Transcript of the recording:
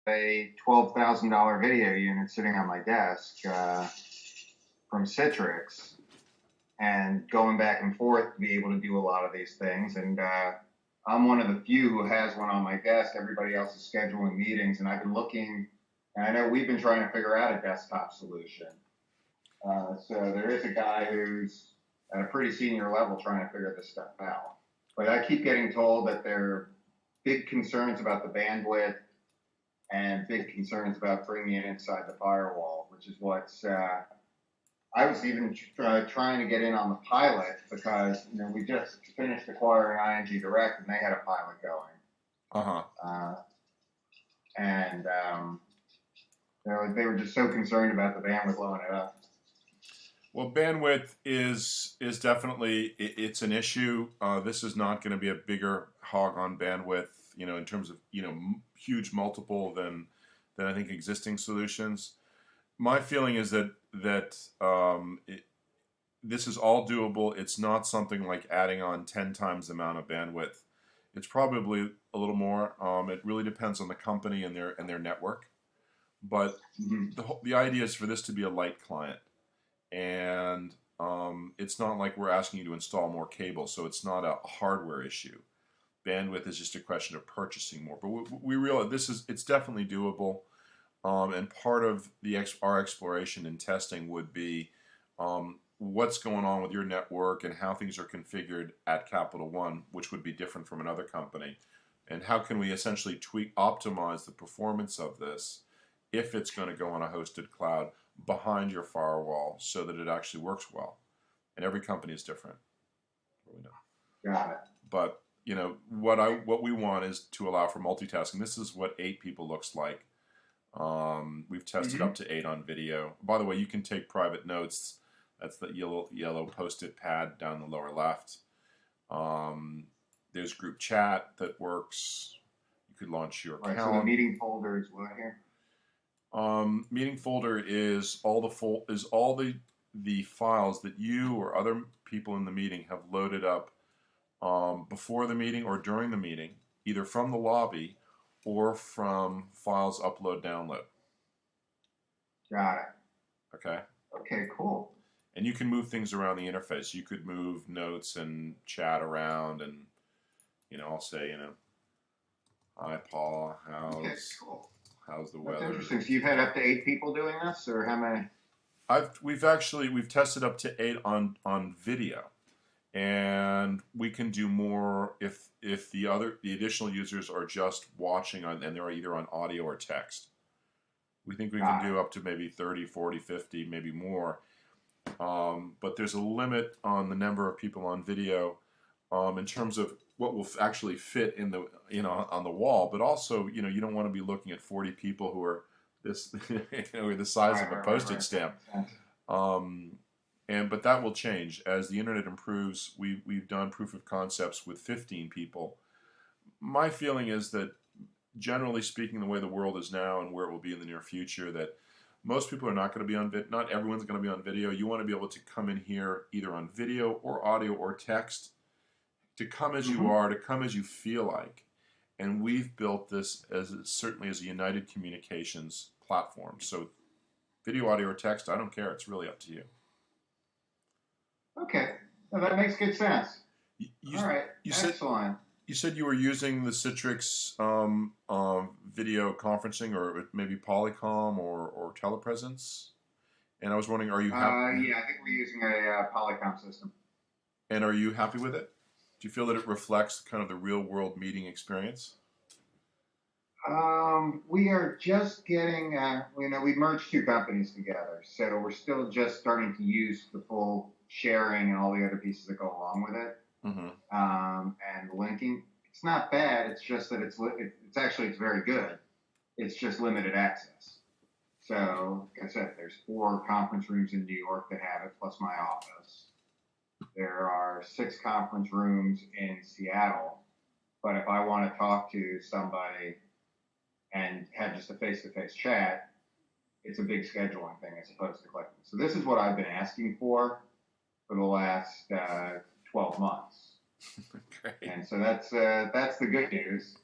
a $12,000 video unit sitting on my desk from Citrix, and going back and forth to be able to do a lot of these things. And I'm one of the few who has one on my desk. Everybody else is scheduling meetings, and I've been looking, and I know we've been trying to figure out a desktop solution. So there is a guy who's at a pretty senior level trying to figure this stuff out. But I keep getting told that there are big concerns about the bandwidth and big concerns about bringing it inside the firewall, which is what's I was even trying to get in on the pilot because we just finished acquiring ING Direct and they had a pilot going. And they were just so concerned about the bandwidth blowing it up. Well, bandwidth is definitely it's an issue. This is not going to be a bigger hog on bandwidth, in terms of huge multiple than I think existing solutions. My feeling is that this is all doable. It's not something like adding on 10 times the amount of bandwidth. It's probably a little more. It really depends on the company and their network. But the idea is for this to be a light client, and it's not like we're asking you to install more cable, so it's not a hardware issue. Bandwidth is just a question of purchasing more. But we realize it's definitely doable. And part of our exploration and testing would be what's going on with your network and how things are configured at Capital One, which would be different from another company. And how can we essentially optimize the performance of this if it's going to go on a hosted cloud behind your firewall so that it actually works well. And every company is different. Got it. But what we want is to allow for multitasking. This is what 8 people looks like. We've tested up to 8 on video. By the way, you can take private notes. That's the yellow post-it pad down the lower left. There's group chat that works. You could launch your account. So the meeting folder is what here? Meeting folder is all the files that you or other people in the meeting have loaded up before the meeting or during the meeting, either from the lobby or from files upload download. Got it. Okay. Okay, cool. And you can move things around the interface. You could move notes and chat around, and I'll say, hi Paul, how's the weather? That's interesting. So you've had up to 8 people doing this, or how many? We've tested up to 8 on video, and we can do more if the additional users are just watching and they're either on audio or text. We think we can do up to maybe 30, 40, 50, maybe more. But there's a limit on the number of people on video in terms of what will actually fit in the on the wall. But also, you don't want to be looking at 40 people who are this the size of a postage stamp. But that will change as the internet improves. We've done proof of concepts with 15 people. My feeling is that, generally speaking, the way the world is now and where it will be in the near future, that most people are not going to be on video. Not everyone's going to be on video. You want to be able to come in here either on video or audio or text, to come as you are, to come as you feel like. And we've built this certainly as a United Communications platform. So video, audio, or text, I don't care. It's really up to you. Okay. Well, that makes good sense. All right. Excellent. You said you were using the Citrix video conferencing, or maybe Polycom or Telepresence, and I was wondering, are you happy? Yeah, I think we're using a Polycom system. And are you happy with it? Do you feel that it reflects kind of the real-world meeting experience? We are just getting, we merged 2 companies together, so we're still just starting to use the full sharing and all the other pieces that go along with it. And linking. It's not bad. It's just that it's very good. It's just limited access. So, like I said, there's 4 conference rooms in New York that have it, plus my office. There are 6 conference rooms in Seattle. But if I want to talk to somebody and have just a face-to-face chat, it's a big scheduling thing as opposed to clicking. So this is what I've been asking for the last 12 months. Great. And so that's the good news.